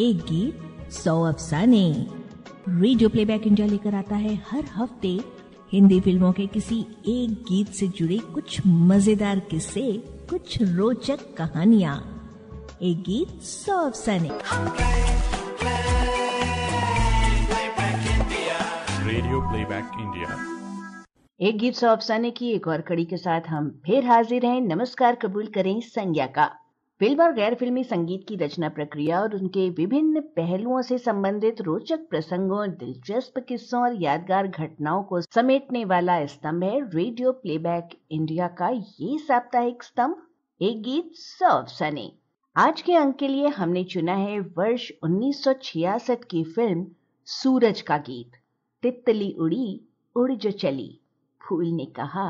एक गीत 100 अफसाने। Radio playback India लेकर आता है हर हफ्ते हिंदी फिल्मों के किसी एक गीत से जुड़े कुछ मजेदार किस्से, कुछ रोचक कहानियां। एक गीत 100 अफसाने। Radio playback India. एक गीत 100 अफसाने की एक और कड़ी के साथ हम फिर हाजिर हैं। नमस्कार कबूल करें संज्ञा का। फिल्म और गैर फिल्मी संगीत की रचना प्रक्रिया और उनके विभिन्न पहलुओं से संबंधित रोचक प्रसंगों, दिलचस्प किस्सों और यादगार घटनाओं को समेटने वाला स्तंभ है रेडियो प्लेबैक इंडिया का ये साप्ताहिक स्तंभ, एक गीत 100 अफसाने। आज के अंक के लिए हमने चुना है वर्ष 1966 की फिल्म सूरज का गीत। तितली उड़ी उड़ जो चली, फूल ने कहा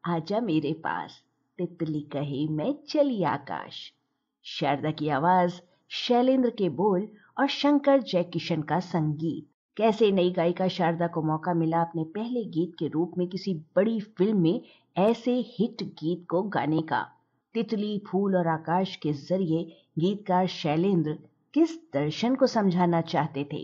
आजा मेरे पास, तितली कहे मैं चली आकाश। शारदा की आवाज, शैलेंद्र के बोल और शंकर जयकिशन का संगीत। कैसे नई गायिका शारदा को मौका मिला अपने पहले गीत के रूप में किसी बड़ी फिल्म में ऐसे हिट गीत को गाने का। तितली, फूल और आकाश के जरिए गीतकार शैलेंद्र किस दर्शन को समझाना चाहते थे,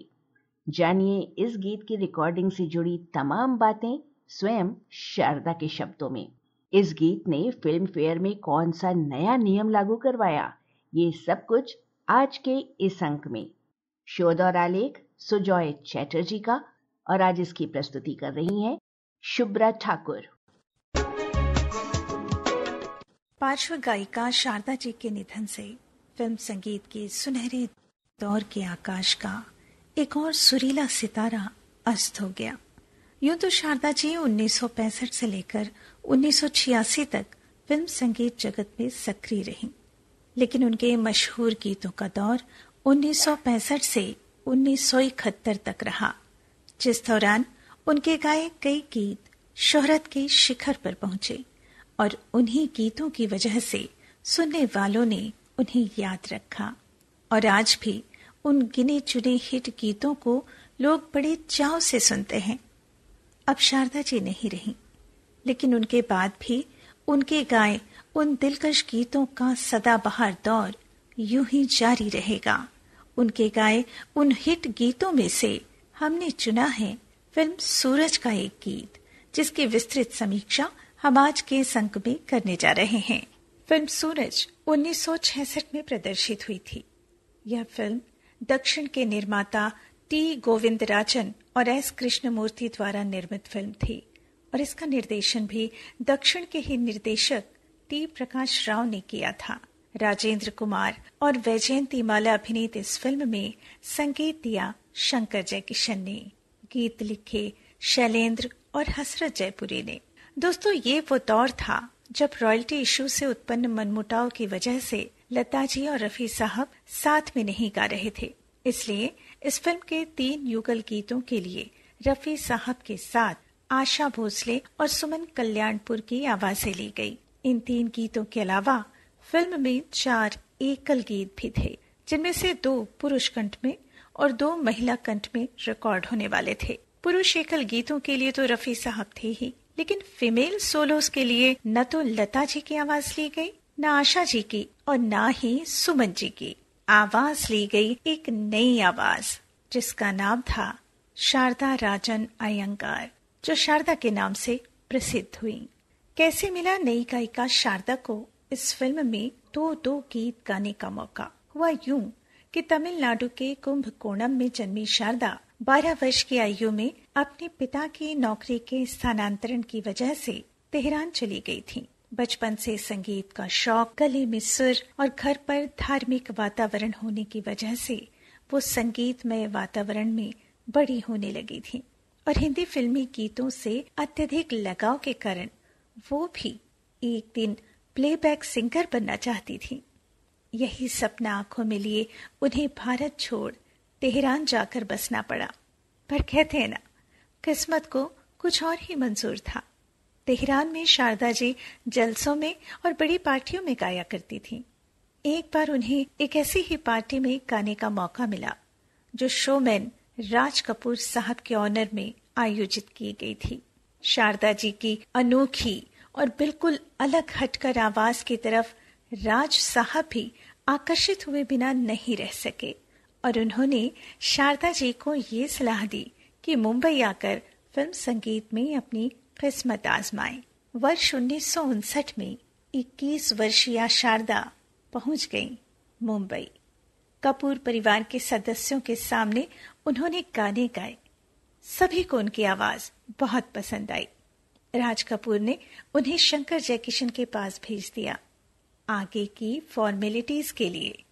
जानिए इस गीत की रिकॉर्डिंग से जुड़ी तमाम बातें स्वयं शारदा के शब्दों में। इस गीत ने फिल्म फेयर में कौन सा नया नियम लागू करवाया, ये सब कुछ आज के इस अंक में। शोध और आलेख सुजॉय चैटर्जी का, और आज इसकी प्रस्तुति कर रही हैं शुभ्रा ठाकुर। पार्श्व गायिका शारदा जी के निधन से फिल्म संगीत के सुनहरे दौर के आकाश का एक और सुरीला सितारा अस्त हो गया। यूं तो शारदा जी 1965 से लेकर 1986 तक फिल्म संगीत जगत में सक्रिय रहीं, लेकिन उनके मशहूर गीतों का दौर 1965 से 1971 तक रहा, जिस दौरान उनके गाए कई गीत शोहरत के शिखर पर पहुंचे और उन्हीं गीतों की वजह से सुनने वालों ने उन्हें याद रखा। और आज भी उन गिने चुने हिट गीतों को लोग बड़े चाव से सुनते हैं। अब शारदा जी नहीं रहीं, लेकिन उनके बाद भी उनके गाए उन दिलकश गीतों का सदाबहार दौर यूं ही जारी रहेगा। उनके गाए उन हिट गीतों में से हमने चुना है फिल्म सूरज का एक गीत, जिसकी विस्तृत समीक्षा हम आज के इस अंक में करने जा रहे हैं। फिल्म सूरज 1966 में प्रदर्शित हुई थी। यह फिल्म दक्षिण के निर्माता टी गोविंदराजन और एस कृष्णमूर्ति द्वारा निर्मित फिल्म थी, और इसका निर्देशन भी दक्षिण के ही निर्देशक टी प्रकाश राव ने किया था। राजेंद्र कुमार और वैजयंती माला अभिनीत इस फिल्म में संगीत दिया शंकर जयकिशन ने, गीत लिखे शैलेंद्र और हसरत जयपुरी ने। दोस्तों, ये वो दौर था जब रॉयल्टी इशू से उत्पन्न मनमुटाव की वजह से लता जी और रफी साहब साथ में नहीं गा रहे थे। इसलिए इस फिल्म के 3 युगल गीतों के लिए रफी साहब के साथ आशा भोसले और सुमन कल्याणपुर की आवाजें ली गई। इन 3 गीतों के अलावा फिल्म में 4 एकल गीत भी थे, जिनमें से 2 पुरुष कंठ में और 2 महिला कंठ में रिकॉर्ड होने वाले थे। पुरुष एकल गीतों के लिए तो रफी साहब थे ही, लेकिन फीमेल सोलोस के लिए न तो लता जी की आवाज ली गई, न आशा जी की, और न ही सुमन जी की। आवाज ली गई एक नई आवाज, जिसका नाम था शारदा राजन अयंगार, जो शारदा के नाम से प्रसिद्ध हुई। कैसे मिला नई गायिका शारदा को इस फिल्म में 2 गीत गाने का मौका? हुआ यूं कि तमिलनाडु के कुंभकोणम में जन्मी शारदा 12 वर्ष की आयु में अपने पिता की नौकरी के स्थानांतरण की वजह से तेहरान चली गई थी। बचपन से संगीत का शौक, गले में सुर और घर पर धार्मिक वातावरण होने की वजह से वो संगीतमय वातावरण में बड़ी होने लगी थी, और हिंदी फिल्मी गीतों से अत्यधिक लगाव के कारण वो भी एक दिन प्लेबैक सिंगर बनना चाहती थी। यही सपना आंखों में लिए उन्हें भारत छोड़ तेहरान जाकर बसना पड़ा। पर कहते हैं ना, किस्मत को कुछ और ही मंजूर था। तेहरान में शारदा जी जलसों में और बड़ी पार्टियों में गाया करती थीं। एक बार उन्हें एक ऐसी ही पार्टी में गाने का मौका मिला, जो शोमैन राज कपूर साहब के ऑनर में आयोजित की गई थी। शारदा जी की अनोखी और बिल्कुल अलग हटकर आवाज की तरफ राज साहब भी आकर्षित हुए बिना नहीं रह सके और उन्होंने शारदा जी को ये सलाह दी कि मुंबई आकर फिल्म संगीत में अपनी किस्मत आजमाएं। वर्ष 1959 में 21 वर्षीय शारदा पहुंच गईं मुंबई। कपूर परिवार के सदस्यों के सामने उन्होंने गाने गाए। सभी को उनकी आवाज बहुत पसंद आई। राज कपूर ने उन्हें शंकर जयकिशन के पास भेज दिया, आगे की फॉर्मेलिटीज के लिए,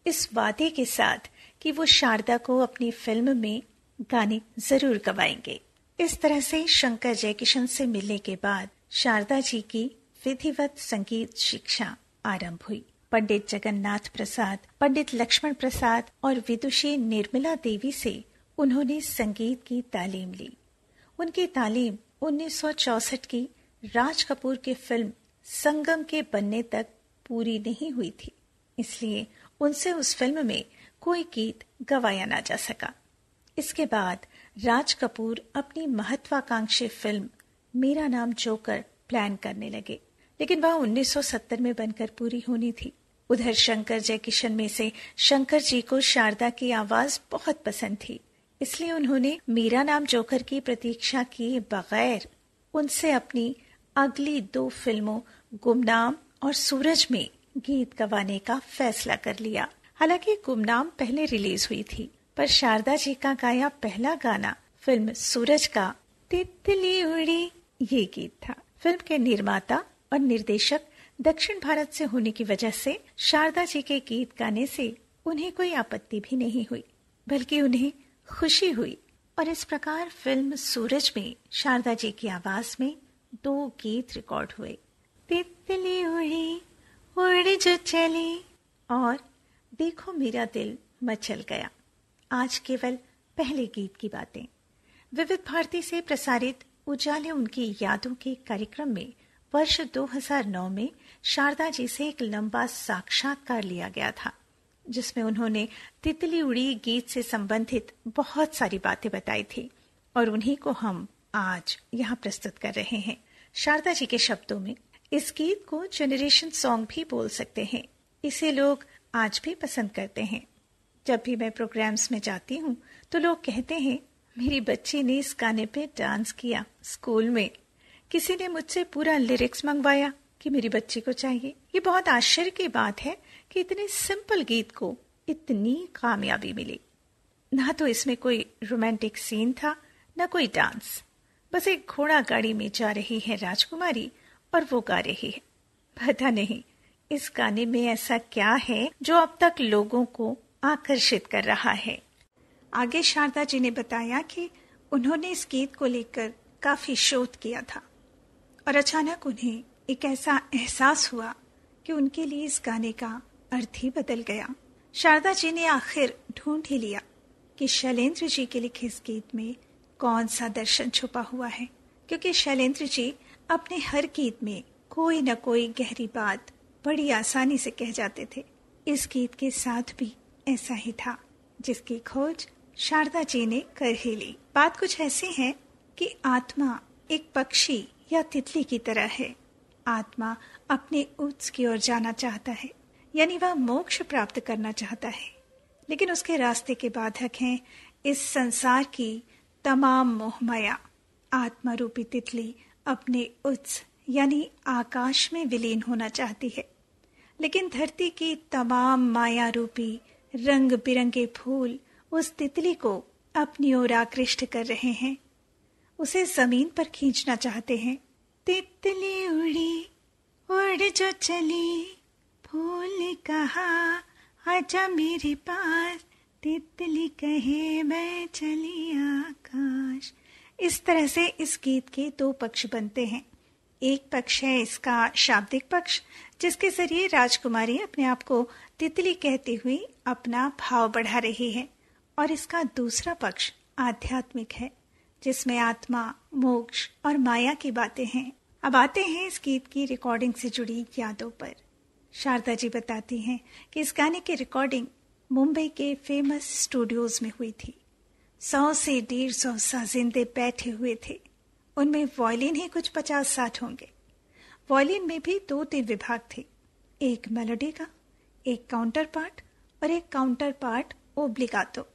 इस वादे के साथ कि वो शारदा को अपनी फिल्म में गाने जरूर गवाएंगे। इस तरह से शंकर जयकिशन से मिलने के बाद शारदा जी की विधिवत संगीत शिक्षा आरंभ हुई। पंडित जगन्नाथ प्रसाद, पंडित लक्ष्मण प्रसाद और विदुषी निर्मला देवी से उन्होंने संगीत की तालीम ली। उनकी तालीम 1964 की राज कपूर की फिल्म संगम के बनने तक पूरी नहीं हुई थी, इसलिए उनसे उस फिल्म में कोई गीत गवाया ना जा सका। इसके बाद राज कपूर अपनी महत्वाकांक्षी फिल्म मेरा नाम जोकर प्लान करने लगे, लेकिन वह 1970 में बनकर पूरी होनी थी। उधर शंकर जयकिशन में से शंकर जी को शारदा की आवाज बहुत पसंद थी, इसलिए उन्होंने मेरा नाम जोकर की प्रतीक्षा किए बगैर उनसे अपनी अगली 2 फिल्मों गुमनाम और सूरज में गीत गवाने का फैसला कर लिया। हालांकि गुमनाम पहले रिलीज हुई थी, पर शारदा जी का गाया पहला गाना फिल्म सूरज का तितली उड़ी ये गीत था। फिल्म के निर्माता और निर्देशक दक्षिण भारत से होने की वजह से शारदा जी के गीत गाने से उन्हें कोई आपत्ति भी नहीं हुई, बल्कि उन्हें खुशी हुई। और इस प्रकार फिल्म सूरज में शारदा जी की आवाज में 2 गीत रिकॉर्ड हुए, तितली उड़ी उड़ जो चली और देखो मेरा दिल मचल गया। आज केवल पहले गीत की बातें। विविध भारती से प्रसारित उजाले उनकी यादों के कार्यक्रम में वर्ष 2009 में शारदा जी से एक लंबा साक्षात्कार लिया गया था, जिसमें उन्होंने तितली उड़ी गीत से संबंधित बहुत सारी बातें बताई थी और उन्हीं को हम आज यहाँ प्रस्तुत कर रहे हैं। शारदा जी के शब्दों में इस गीत को जनरेशन सॉन्ग भी बोल सकते हैं। इसे लोग आज भी पसंद करते हैं। जब भी मैं प्रोग्राम्स में जाती हूँ तो लोग कहते हैं मेरी बच्ची ने इस गाने पे डांस किया स्कूल में। किसी ने मुझसे पूरा लिरिक्स मंगवाया कि मेरी बच्ची को चाहिए। ये बहुत आश्चर्य की बात है कि इतने सिंपल गीत को इतनी कामयाबी मिली। ना तो इसमें कोई रोमांटिक सीन था, ना कोई डांस। बस एक घोड़ा गाड़ी में जा रही है राजकुमारी और वो गा रही है। पता नहीं इस गाने में ऐसा क्या है जो अब तक लोगों को आकर्षित कर रहा है। आगे शारदा जी ने बताया कि उन्होंने इस गीत को लेकर काफी शोध किया था और अचानक उन्हें एक ऐसा एहसास हुआ कि उनके लिए इस गाने का अर्थ ही बदल गया। शारदा जी ने आखिर ढूंढ ही लिया कि शैलेंद्र जी के लिखे इस गीत में कौन सा दर्शन छुपा हुआ है, क्योंकि शैलेंद्र जी अपने हर गीत में कोई न कोई गहरी बात बड़ी आसानी से कह जाते थे। इस गीत के साथ भी ऐसा ही था, जिसकी खोज शारदा जी ने कर ही ली। बात कुछ ऐसी है कि आत्मा एक पक्षी या तितली की तरह है। आत्मा अपने उच्च की ओर जाना चाहता है, यानी वह मोक्ष प्राप्त करना चाहता है, लेकिन उसके रास्ते के बाधक हैं इस संसार की तमाम मोहमाया। आत्मा रूपी तितली अपने उच्च यानी आकाश में विलीन होना चाहती है, लेकिन धरती की तमाम माया रूपी रंग बिरंगे फूल उस तितली को अपनी ओर आकृष्ट कर रहे हैं, उसे जमीन पर खींचना चाहते हैं। तितली उड़ी उड़ जो चली, फूल कहा आजा मेरे पास, तितली कहे मैं चली आकाश। इस तरह से इस गीत के 2 पक्ष बनते हैं। एक पक्ष है इसका शाब्दिक पक्ष, जिसके जरिए राजकुमारी अपने आप को तितली कहती हुई अपना भाव बढ़ा रही है, और इसका दूसरा पक्ष आध्यात्मिक है, जिसमें आत्मा, मोक्ष और माया की बातें हैं। अब आते हैं इस गीत की रिकॉर्डिंग से जुड़ी यादों पर। शारदा जी बताती हैं कि इस गाने की रिकॉर्डिंग मुंबई के फेमस स्टूडियोज में हुई थी। 100 से 150 साजिंदे बैठे हुए थे। उनमें वायलिन ही कुछ 50-60 होंगे। वायलिन में भी 2-3 विभाग थे, एक मेलोडी का, एक काउंटर पार्ट और एक काउंटर पार्ट ओब्लिगातो।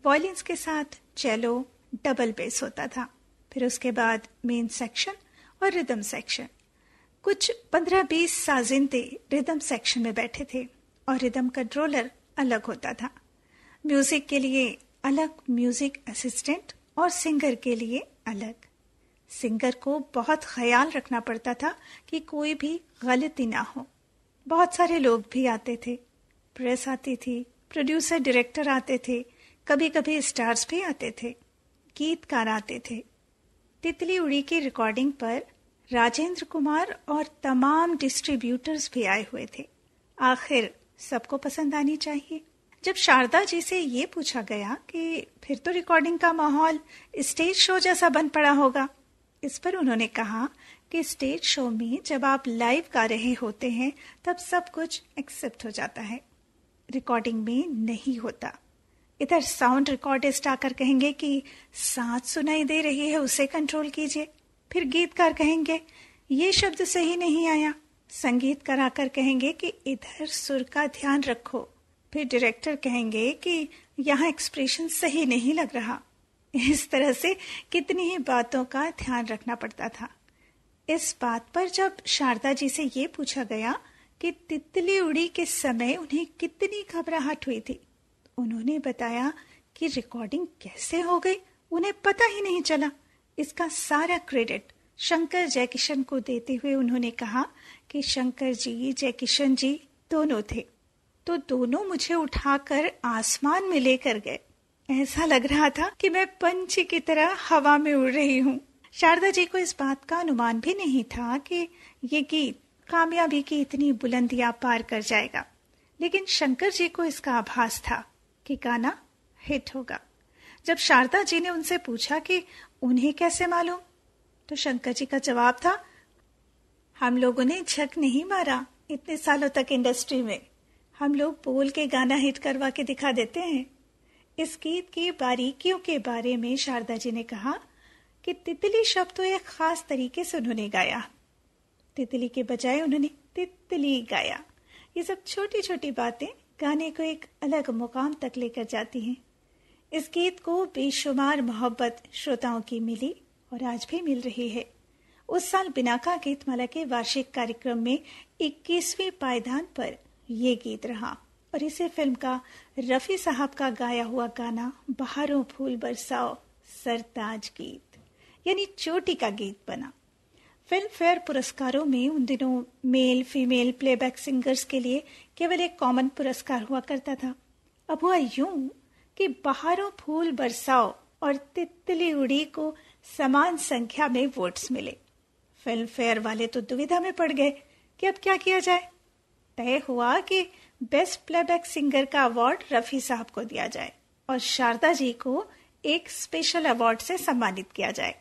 वॉयलिन्स के साथ चेलो, डबल बेस होता था। फिर उसके बाद मेन सेक्शन और रिदम सेक्शन। कुछ 15-20 साजिंदे रिदम सेक्शन में बैठे थे और रिदम कंट्रोलर अलग होता था। म्यूजिक के लिए अलग म्यूजिक असिस्टेंट और सिंगर के लिए अलग। सिंगर को बहुत ख्याल रखना पड़ता था कि कोई भी गलती ना हो। बहुत सारे लोग भी आते थे, प्रेस आती थी, प्रोड्यूसर डायरेक्टर आते थे, कभी कभी स्टार्स भी आते थे, गीतकार आते थे। तितली उड़ी की रिकॉर्डिंग पर राजेंद्र कुमार और तमाम डिस्ट्रीब्यूटर्स भी आए हुए थे। आखिर सबको पसंद आनी चाहिए। जब शारदा जी से ये पूछा गया कि फिर तो रिकॉर्डिंग का माहौल स्टेज शो जैसा बन पड़ा होगा, इस पर उन्होंने कहा कि स्टेज शो में जब आप लाइव गा रहे होते हैं तब सब कुछ एक्सेप्ट हो जाता है, रिकॉर्डिंग में नहीं होता। इधर साउंड रिकॉर्डिस्ट आकर कहेंगे कि सांस सुनाई दे रही है, उसे कंट्रोल कीजिए। फिर गीतकार कहेंगे ये शब्द सही नहीं आया, संगीतकार आकर कहेंगे कि इधर सुर का ध्यान रखो। फिर डायरेक्टर कहेंगे कि यहाँ एक्सप्रेशन सही नहीं लग रहा। इस तरह से कितनी ही बातों का ध्यान रखना पड़ता था। इस बात पर जब शारदा जी से ये पूछा गया कि तितली उड़ी के समय उन्हें कितनी घबराहट हुई थी, उन्होंने बताया कि रिकॉर्डिंग कैसे हो गई उन्हें पता ही नहीं चला। इसका सारा क्रेडिट शंकर जयकिशन को देते हुए उन्होंने कहा कि शंकर जी, जयकिशन जी दोनों थे, तो दोनों मुझे उठाकर आसमान में लेकर गए। ऐसा लग रहा था कि मैं पंछी की तरह हवा में उड़ रही हूँ। शारदा जी को इस बात का अनुमान भी नहीं था कि ये गीत कामयाबी की इतनी बुलंदियां पार कर जाएगा, लेकिन शंकर जी को इसका आभास था कि गाना हिट होगा। जब शारदा जी ने उनसे पूछा कि उन्हें कैसे मालूम, तो शंकर जी का जवाब था, हम लोगों ने झक नहीं मारा इतने सालों तक इंडस्ट्री में, हम लोग बोल के गाना हिट करवा के दिखा देते हैं। इस गीत की बारीकियों के बारे में शारदा जी ने कहा कि तितली शब्द तो एक खास तरीके से उन्होंने गाया, तितली के बजाय उन्होंने तितली गाया। ये सब छोटी छोटी बातें गाने को एक अलग मुकाम तक लेकर जाती हैं। इस गीत को बेशुमार मोहब्बत श्रोताओं की मिली और आज भी मिल रही है। उस साल बिनाका गीतमाला के वार्षिक कार्यक्रम में 21वीं पायदान पर ये गीत रहा और इसे फिल्म का रफी साहब का गाया हुआ गाना बहारों फूल बरसाओ सरताज गीत यानी चोटी का गीत बना। फिल्म फेयर पुरस्कारों में उन दिनों मेल फीमेल प्लेबैक सिंगर्स के लिए केवल एक कॉमन पुरस्कार हुआ करता था। अब हुआ यूं कि बहारों फूल बरसाओ और तितली उड़ी को समान संख्या में वोट्स मिले। फिल्म फेयर वाले तो दुविधा में पड़ गए कि अब क्या किया जाए। तय हुआ कि बेस्ट प्लेबैक सिंगर का अवार्ड रफी साहब को दिया जाए और शारदा जी को एक स्पेशल अवार्ड से सम्मानित किया जाए।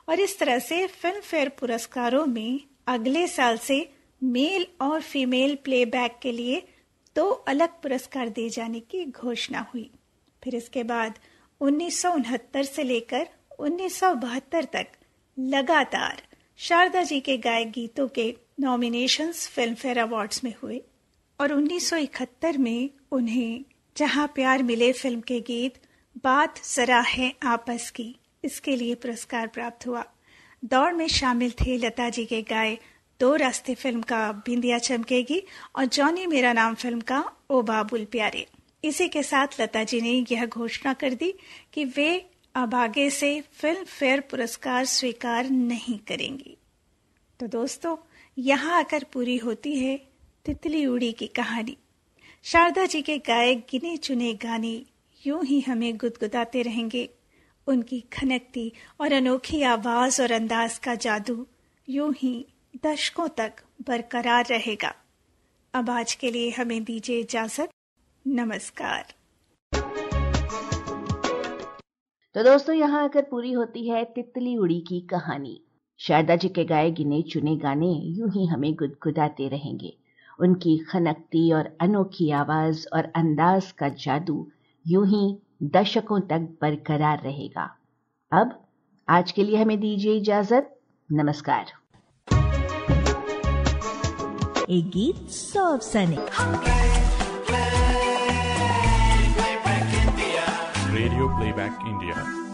और इस तरह से फिल्म फेयर पुरस्कारों में अगले साल से मेल और फीमेल प्लेबैक के लिए 2 अलग पुरस्कार दिए जाने की घोषणा हुई। फिर इसके बाद 1969 से लेकर 1972 तक लगातार शारदा जी के गायक गीतों के नॉमिनेशंस फिल्म फेयर अवार्ड्स में हुए और 1971 में उन्हें जहां प्यार मिले फिल्म के गीत बात जरा है आपस की, इसके लिए पुरस्कार प्राप्त हुआ। दौड़ में शामिल थे लता जी के गाए 2 रास्ते फिल्म का बिंदिया चमकेगी और जॉनी मेरा नाम फिल्म का ओ बाबुल प्यारे। इसी के साथ लता जी ने यह घोषणा कर दी कि वे अब आगे से फिल्म फेयर पुरस्कार स्वीकार नहीं करेंगी। तो दोस्तों, यहाँ आकर पूरी होती है तितली उड़ी की कहानी। शारदा जी के गाए गिने चुने गाने यूं ही हमें गुदगुदाते रहेंगे। उनकी खनकती और अनोखी आवाज और अंदाज का जादू यूं ही दशकों तक बरकरार रहेगा। अब आज के लिए हमें दीजिए इजाजत। नमस्कार। तो दोस्तों, यहाँ आकर पूरी होती है तितली उड़ी की कहानी। शारदा जी के गाए गिने चुने गाने यूं ही हमें गुदगुदाते रहेंगे। उनकी खनकती और अनोखी आवाज और अंदाज का जादू यूं ही दशकों तक बरकरार रहेगा। अब आज के लिए हमें दीजिए इजाजत। नमस्कार। एक गीत 100 अफसाने। Radio playback India.